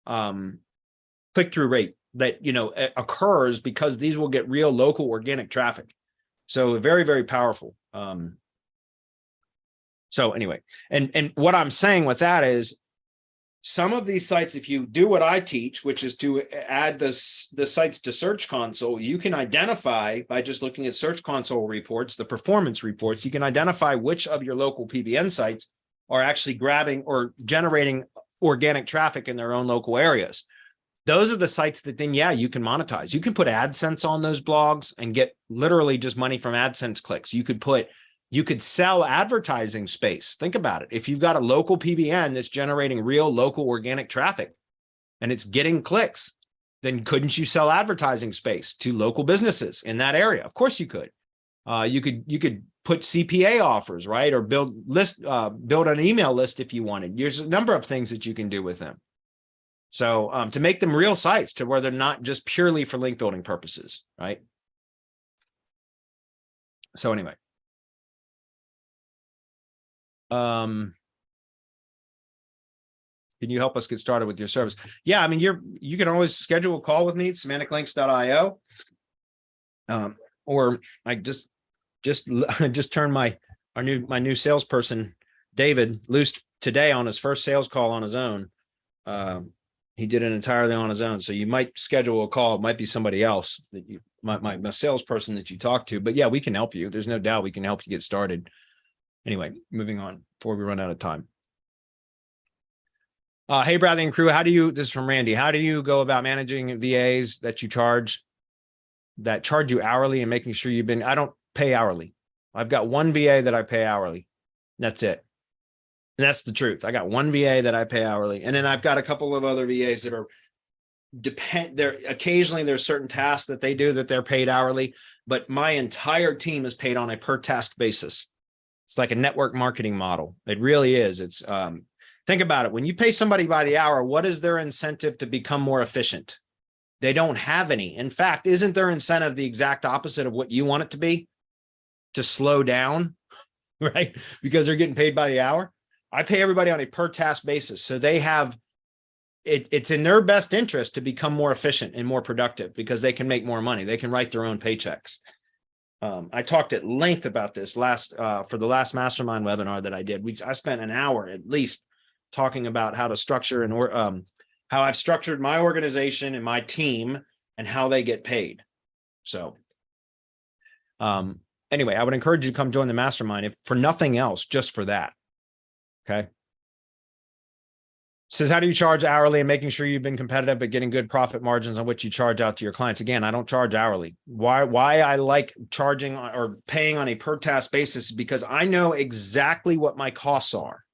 click-through rate that occurs because these will get real local organic traffic. So very, very powerful. So anyway, and what I'm saying with that is some of these sites, if you do what I teach, which is to add the sites to Search Console, you can identify by just looking at Search Console reports, the performance reports, you can identify which of your local PBN sites are actually grabbing or generating organic traffic in their own local areas. Those are the sites that then, you can monetize. You can put AdSense on those blogs and get literally just money from AdSense clicks. You could sell advertising space. Think about it. If you've got a local PBN that's generating real local organic traffic and it's getting clicks, then couldn't you sell advertising space to local businesses in that area? Of course you could. You could put CPA offers, right? Or build an email list if you wanted. There's a number of things that you can do with them. So to make them real sites to where they're not just purely for link building purposes, right? So anyway. Can you help us get started with your service? Yeah, I mean, you can always schedule a call with me at semanticlinks.io. Or I just turned my new salesperson, David, loose today on his first sales call on his own. He did it entirely on his own. So you might schedule a call. It might be somebody else that my salesperson that you talk to, but yeah, we can help you. There's no doubt we can help you get started. Anyway, moving on before we run out of time. Hey, Bradley and crew, this is from Randy. How do you go about managing VAs that charge you hourly and making sure I don't pay hourly. I've got one VA that I pay hourly. That's it. And that's the truth. I got one VA that I pay hourly, and then I've got a couple of other VAs that are occasionally there's certain tasks that they do that they're paid hourly, but my entire team is paid on a per task basis. It's like a network marketing model. It really is. It's think about it. When you pay somebody by the hour, what is their incentive to become more efficient? They don't have any. In fact, isn't their incentive the exact opposite of what you want it to be? To slow down, right? Because they're getting paid by the hour. I pay everybody on a per task basis. So they have it's in their best interest to become more efficient and more productive because they can make more money. They can write their own paychecks. I talked at length about this for the last mastermind webinar that I did. I spent an hour at least talking about how to structure and how I've structured my organization and my team and how they get paid. So anyway, I would encourage you to come join the mastermind if for nothing else, just for that. Okay. Says, how do you charge hourly and making sure you've been competitive but getting good profit margins on what you charge out to your clients? Again, I don't charge hourly. Why I like charging or paying on a per task basis is because I know exactly what my costs are.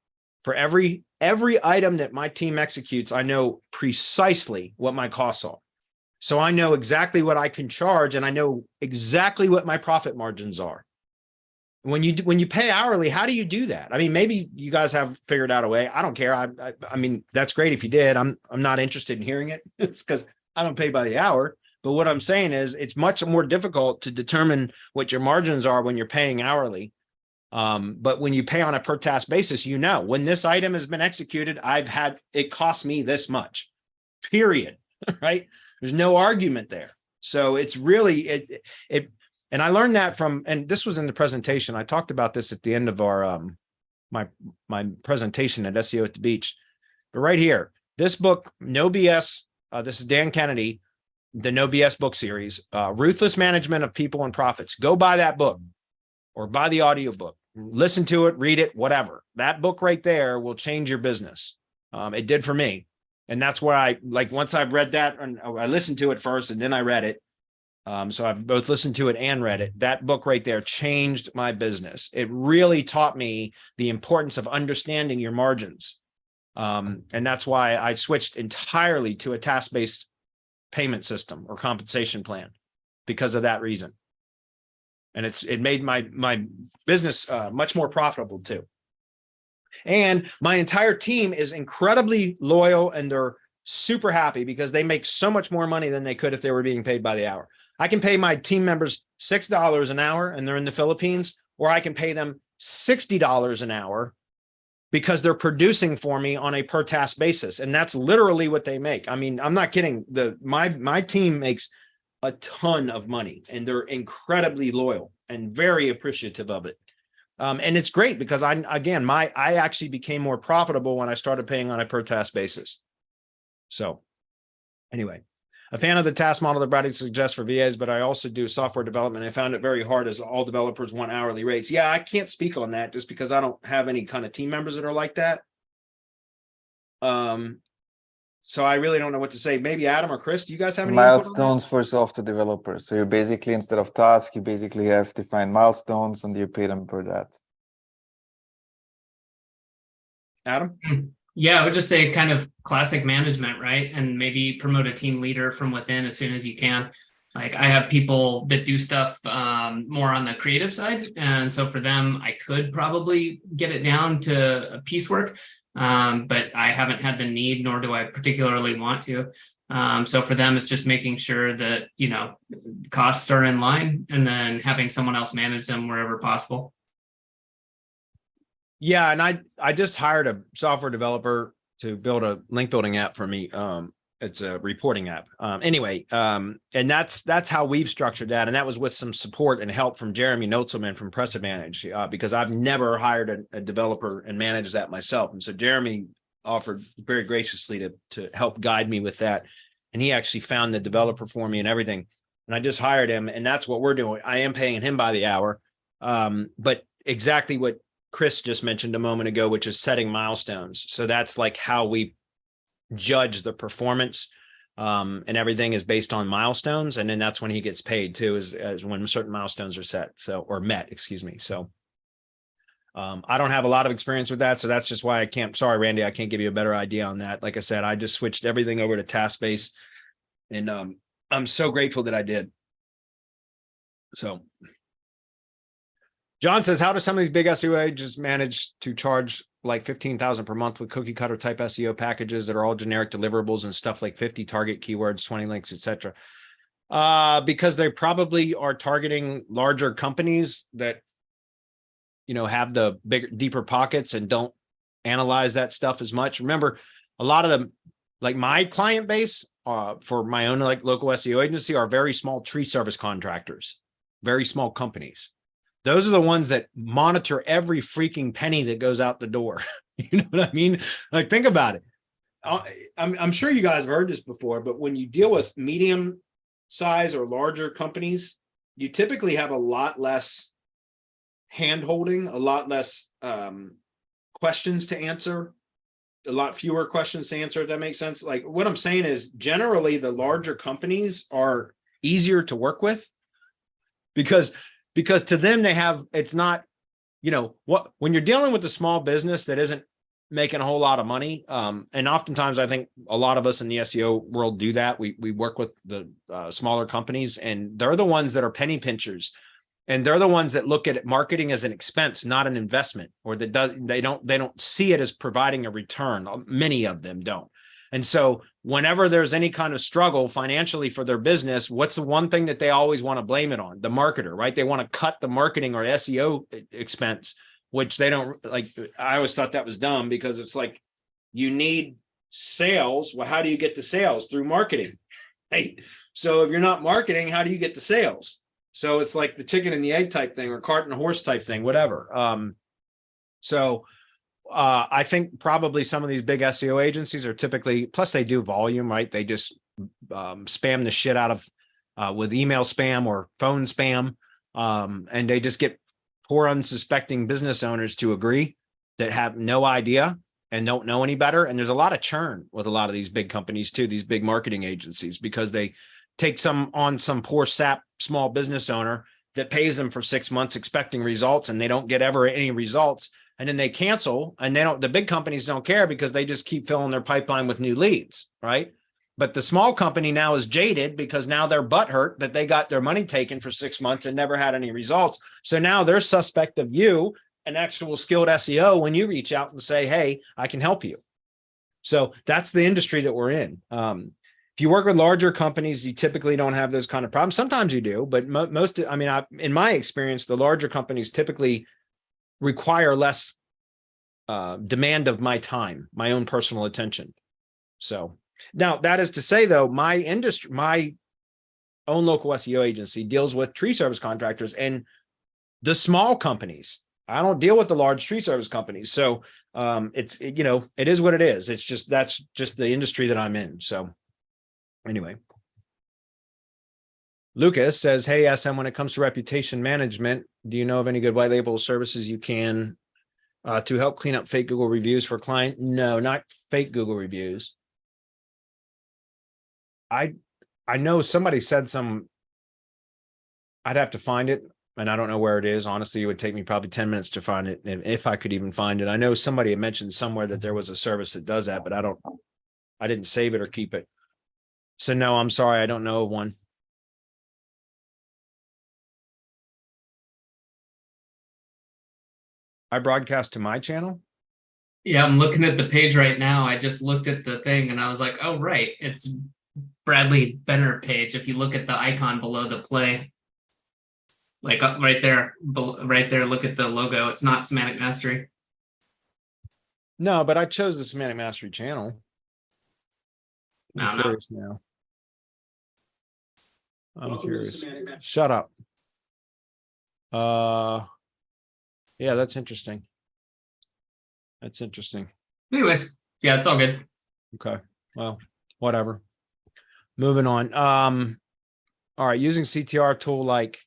For every item that my team executes, I know precisely what my costs are. So I know exactly what I can charge, and I know exactly what my profit margins are. When you pay hourly, how do you do that? I mean, maybe you guys have figured out a way. I don't care. I mean, that's great if you did. I'm not interested in hearing it. It's because I don't pay by the hour. But what I'm saying is it's much more difficult to determine what your margins are when you're paying hourly. But when you pay on a per task basis, you know, when this item has been executed, it cost me this much, period. Right? There's no argument there. So it's really, and I learned that and this was in the presentation. I talked about this at the end of our, my presentation at SEO at the Beach, but right here, this book, No BS, this is Dan Kennedy, the No BS book series, Ruthless Management of People and Profits. Go buy that book or buy the audiobook, listen to it, read it, whatever. That book right there will change your business. It did for me. And that's where once I've read that, and I listened to it first and then I read it. So I've both listened to it and read it. That book right there changed my business. It really taught me the importance of understanding your margins. And that's why I switched entirely to a task-based payment system or compensation plan because of that reason. And it made my business much more profitable too. And my entire team is incredibly loyal and they're super happy because they make so much more money than they could if they were being paid by the hour. I can pay my team members $6 an hour and they're in the Philippines, or I can pay them $60 an hour because they're producing for me on a per task basis. And that's literally what they make. I mean, I'm not kidding. My team makes a ton of money and they're incredibly loyal and very appreciative of it. And it's great because I actually became more profitable when I started paying on a per task basis. So anyway, a fan of the task model that Brady suggests for VAs, but I also do software development. I found it very hard as all developers want hourly rates. Yeah, I can't speak on that just because I don't have any kind of team members that are like that. So I really don't know what to say. Maybe Adam or Chris, do you guys have any milestones for software developers? So you basically, instead of tasks, you basically have defined milestones and you pay them per that. Adam? Yeah, I would just say kind of classic management, right? And maybe promote a team leader from within as soon as you can. Like I have people that do stuff more on the creative side. And so for them, I could probably get it down to piecework, but I haven't had the need, nor do I particularly want to. So for them, it's just making sure that, you know, costs are in line and then having someone else manage them wherever possible. Yeah, and I just hired a software developer to build a link building app for me. It's a reporting app. And that's how we've structured that. And that was with some support and help from Jeremy Notzelman from Press Advantage, because I've never hired a developer and managed that myself. And so Jeremy offered very graciously to help guide me with that. And he actually found the developer for me and everything. And I just hired him, and that's what we're doing. I am paying him by the hour. But exactly what Chris just mentioned a moment ago, which is setting milestones. So that's like how we judge the performance, and everything is based on milestones. And then that's when he gets paid too, is when certain milestones are set. So, or met, excuse me. So, I don't have a lot of experience with that, so that's just why I can't. Sorry, Randy, I can't give you a better idea on that. Like I said, I just switched everything over to task-based, and I'm so grateful that I did. So, John says, how do some of these big SEO agents manage to charge like 15,000 per month with cookie cutter type SEO packages that are all generic deliverables and stuff like 50 target keywords, 20 links, etc.? Because they probably are targeting larger companies that, you know, have the bigger, deeper pockets and don't analyze that stuff as much. Remember, a lot of them, like my client base, for my own like local SEO agency, are very small tree service contractors, very small companies. Those are the ones that monitor every freaking penny that goes out the door. You know what I mean? Like, think about it. I'm sure you guys have heard this before, but when you deal with medium size or larger companies, you typically have a lot less hand-holding, a lot less questions to answer, a lot fewer questions to answer, if that makes sense. Like, what I'm saying is, generally the larger companies are easier to work with because to them, they have, it's not, you know, what, when you're dealing with a small business that isn't making a whole lot of money. And oftentimes I think a lot of us in the SEO world do that. We work with the smaller companies, and they're the ones that are penny pinchers. And they're the ones that look at marketing as an expense, not an investment, or that they don't see it as providing a return. Many of them don't. And so whenever there's any kind of struggle financially for their business, what's the one thing that they always want to blame it on? The marketer, right? They want to cut the marketing or SEO expense, which they don't like. I always thought that was dumb, because it's like, you need sales. Well, how do you get the sales? Through marketing, right? So if you're not marketing, how do you get the sales? So it's like the chicken and the egg type thing, or cart and horse type thing, whatever. I think probably some of these big SEO agencies are typically, plus they do volume, right? They just spam the shit out of with email spam or phone spam. And they just get poor unsuspecting business owners to agree that have no idea and don't know any better. And there's a lot of churn with a lot of these big companies too, these big marketing agencies, because they take some poor sap small business owner that pays them for 6 months expecting results, and they don't get ever any results. And then they cancel, and the big companies don't care, because they just keep filling their pipeline with new leads, right? But the small company now is jaded, because now they're butthurt that they got their money taken for 6 months and never had any results. So now they're suspect of you, an actual skilled SEO, when you reach out and say, hey, I can help you. So that's the industry that we're in. If you work with larger companies, you typically don't have those kind of problems. Sometimes you do, but most, I mean, in my experience, the larger companies typically require less demand of my time, my own personal attention. So now, that is to say, though, my own local SEO agency deals with tree service contractors and the small companies. I don't deal with the large tree service companies. So you know, it is what it is. It's just, that's just the industry that I'm in. So anyway, Lucas says, hey, SM, when it comes to reputation management, do you know of any good white label services you can to help clean up fake Google reviews for client? No, not fake Google reviews. I know somebody said some, I'd have to find it, and I don't know where it is. Honestly, it would take me probably 10 minutes to find it, if I could even find it. I know somebody had mentioned somewhere that there was a service that does that, but I didn't save it or keep it. So no, I'm sorry, I don't know of one. I broadcast to my channel. Yeah, I'm looking at the page right now. I just looked at the thing and I was like, oh, right. It's Bradley Benner page. If you look at the icon below the play, like right there, look at the logo. It's not Semantic Mastery. No, but I chose the Semantic Mastery channel. I'm curious now. I'm curious. Shut up. Yeah, that's interesting. That's interesting. Anyways, yeah, it's all good. Okay. Well, whatever. Moving on. All right, using CTR tool like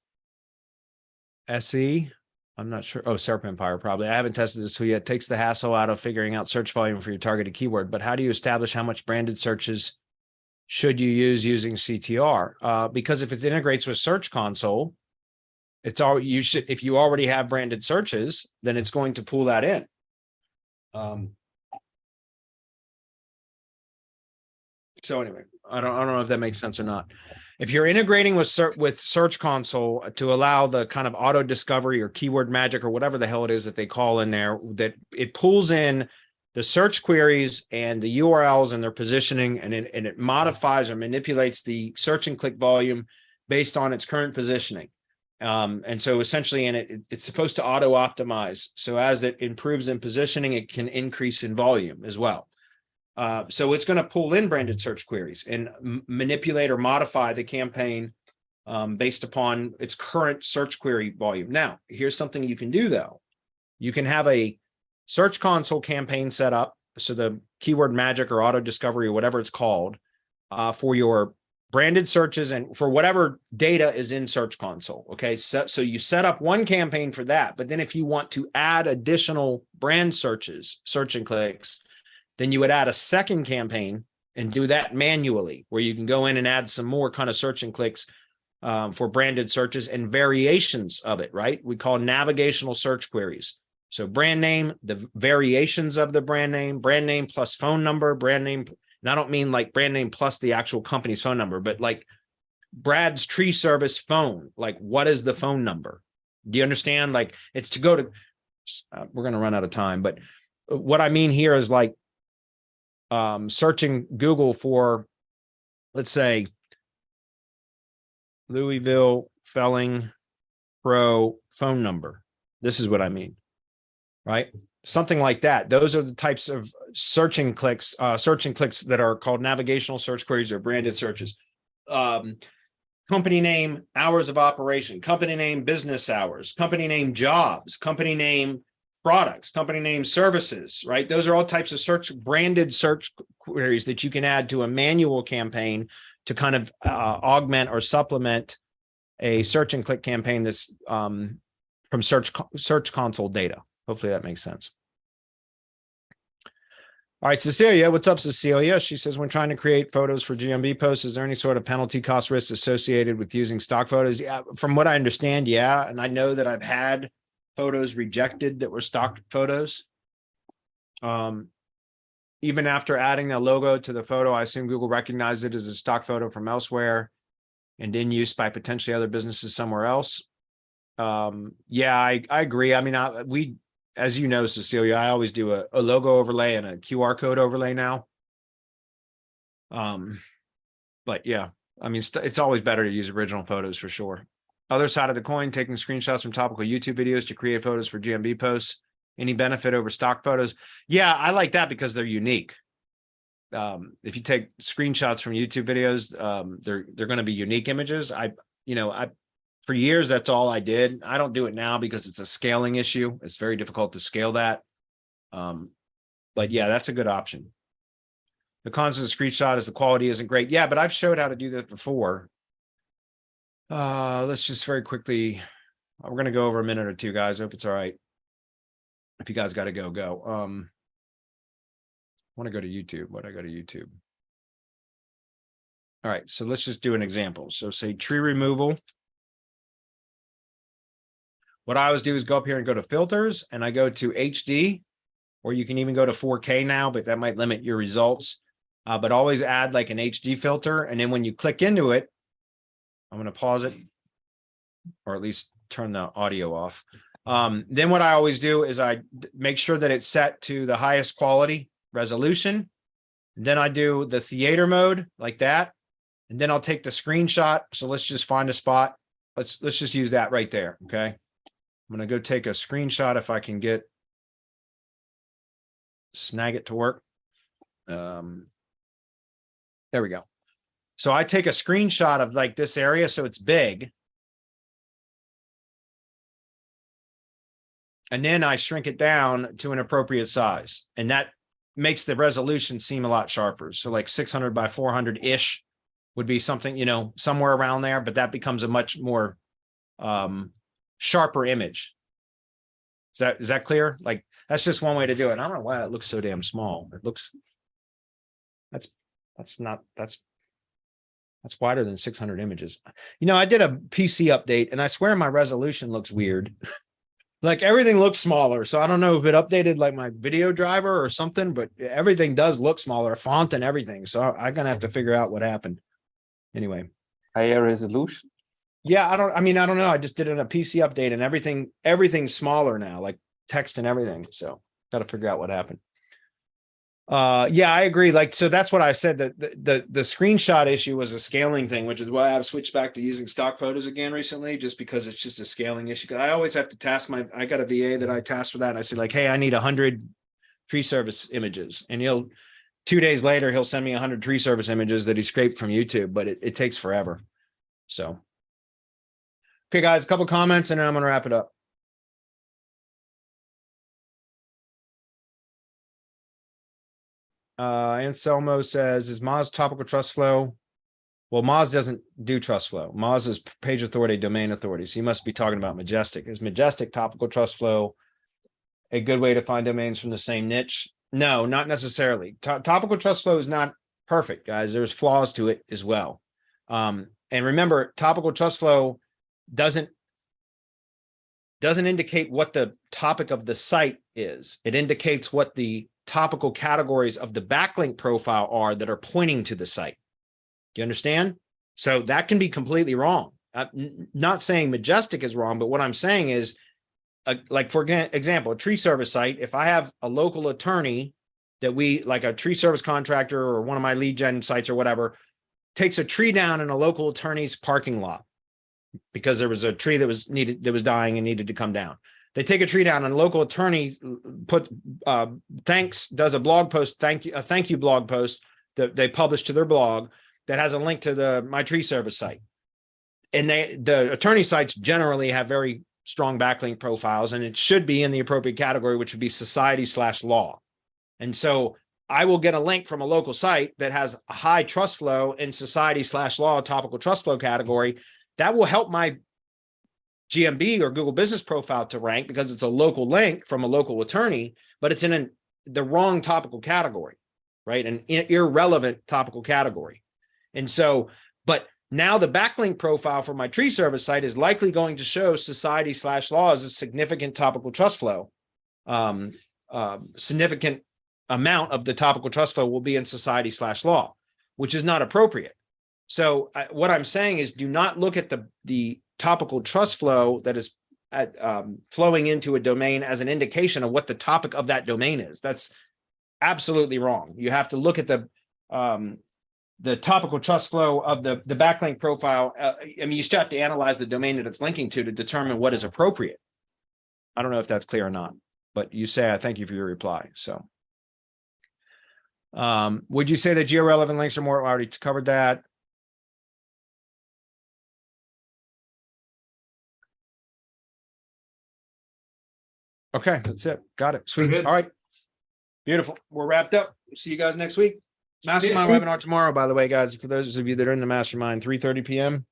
SE. I'm not sure. Oh, SERP Empire, probably. I haven't tested this tool yet. It takes the hassle out of figuring out search volume for your targeted keyword. But how do you establish how much branded searches should you use using CTR? Because if it integrates with Search Console, It's all you should, if you already have branded searches, then it's going to pull that in. So anyway, I don't know if that makes sense or not. If you're integrating with Search Console to allow the kind of auto discovery or keyword magic or whatever the hell it is that they call in there, that it pulls in the search queries and the URLs and their positioning, and it modifies or manipulates the search and click volume based on its current positioning. And so essentially, it's supposed to auto optimize. So as it improves in positioning, it can increase in volume as well. So it's going to pull in branded search queries and manipulate or modify the campaign based upon its current search query volume. Now, here's something you can do, though. You can have a Search Console campaign set up, so the keyword magic or auto discovery or whatever it's called, for your branded searches and for whatever data is in Search Console. Okay, so you set up one campaign for that, but then if you want to add additional brand searches, search and clicks, then you would add a second campaign and do that manually, where you can go in and add some more kind of search and clicks for branded searches and variations of it, right? We call navigational search queries. So brand name, the variations of the brand name plus phone number, brand name. And I don't mean like brand name plus the actual company's phone number, but like Brad's Tree Service phone. Like, what is the phone number? Do you understand? Like, it's to go to, we're going to run out of time, but what I mean here is like, searching Google for, let's say, Louisville Felling Pro phone number. This is what I mean, right? Something like that. Those are the types of searching clicks that are called navigational search queries or branded searches. Company name, hours of operation, company name, business hours, company name, jobs, company name, products, company name, services, right? Those are all types of branded search queries that you can add to a manual campaign to kind of augment or supplement a search and click campaign that's from Search Console data. Hopefully that makes sense. All right, Cecilia, what's up, Cecilia? She says, when trying to create photos for GMB posts, is there any sort of penalty cost risk associated with using stock photos? Yeah, from what I understand, yeah. And I know that I've had photos rejected that were stock photos. Even after adding a logo to the photo, I assume Google recognized it as a stock photo from elsewhere and in use by potentially other businesses somewhere else. Yeah, I agree. I mean, as you know, Cecilia, I always do a logo overlay and a QR code overlay now. But yeah, I mean, it's always better to use original photos for sure. Other side of the coin, taking screenshots from topical YouTube videos to create photos for GMB posts. Any benefit over stock photos? Yeah, I like that because they're unique. If you take screenshots from YouTube videos, they're going to be unique images. For years, that's all I did. I don't do it now because it's a scaling issue. It's very difficult to scale that. But yeah, that's a good option. The cons of the screenshot is the quality isn't great. Yeah, but I've showed how to do that before. Let's just very quickly, we're going to go over a minute or two, guys. I hope it's all right. If you guys got to go. I want to go to YouTube. Why do I go to YouTube? All right, so let's just do an example. So say tree removal. What I always do is go up here and go to filters, and I go to HD, or you can even go to 4K now, but that might limit your results. But always add like an HD filter. And then when you click into it, I'm going to pause it, or at least turn the audio off. Then what I always do is I make sure that it's set to the highest quality resolution. And then I do the theater mode like that. And then I'll take the screenshot. So let's just find a spot. Let's just use that right there. Okay. I'm going to go take a screenshot if I can snag it to work. There we go. So I take a screenshot of like this area, so it's big. And then I shrink it down to an appropriate size. And that makes the resolution seem a lot sharper. So like 600 by 400-ish would be something, somewhere around there, but that becomes a much more sharper image. Is that clear? Like, that's just one way to do it. I don't know why it looks so damn small. It looks, that's That's wider than 600 images. You know, I did a PC update and I swear my resolution looks weird. Like everything looks smaller. So I don't know if it updated like my video driver or something, but everything does look smaller, font and everything. So I'm going to have to figure out what happened. Anyway. Higher resolution. Yeah, I don't know. I just did it in a PC update and everything's smaller now, like text and everything. So got to figure out what happened. Yeah, I agree. Like, so that's what I said, that the screenshot issue was a scaling thing, which is why I've switched back to using stock photos again recently, just because it's just a scaling issue. I always have to task I got a VA that I task for that. And I say like, hey, I need 100 tree service images. And 2 days later, he'll send me 100 tree service images that he scraped from YouTube, but it takes forever. So. Okay, guys, a couple comments and then I'm going to wrap it up. Anselmo says, is Moz topical trust flow? Well, Moz doesn't do trust flow. Moz is page authority, domain authority. So you must be talking about Majestic. Is Majestic topical trust flow a good way to find domains from the same niche? No, not necessarily. Topical trust flow is not perfect, guys. There's flaws to it as well. And remember, topical trust flow doesn't indicate what the topic of the site is. It indicates what the topical categories of the backlink profile are that are pointing to the site. Do you understand? So that can be completely wrong. I'm not saying Majestic is wrong, but what I'm saying is, like for example, a tree service site, if I have a local attorney that like a tree service contractor or one of my lead gen sites or whatever, takes a tree down in a local attorney's parking lot because there was a tree that was dying and needed to come down. They take a tree down and a local attorney does a blog post, thank you blog post that they publish to their blog that has a link to my tree service site. And the attorney sites generally have very strong backlink profiles, and it should be in the appropriate category, which would be society/law. And so I will get a link from a local site that has a high trust flow in society/law topical trust flow category. That will help my GMB or Google Business Profile to rank because it's a local link from a local attorney, but it's in the wrong topical category, right? An irrelevant topical category. And so, but now the backlink profile for my tree service site is likely going to show society/law as a significant topical trust flow. Significant amount of the topical trust flow will be in society/law, which is not appropriate. So what I'm saying is, do not look at the topical trust flow that is flowing into a domain as an indication of what the topic of that domain is. That's absolutely wrong. You have to look at the topical trust flow of the backlink profile. I mean, you still have to analyze the domain that it's linking to determine what is appropriate. I don't know if that's clear or not, but you say, I thank you for your reply. So would you say that geo-relevant links are more? I already covered that. Okay, that's it. Got it. Sweet. All right. Beautiful. We're wrapped up. See you guys next week. Mastermind webinar tomorrow, by the way, guys. For those of you that are in the mastermind, 3:30 p.m.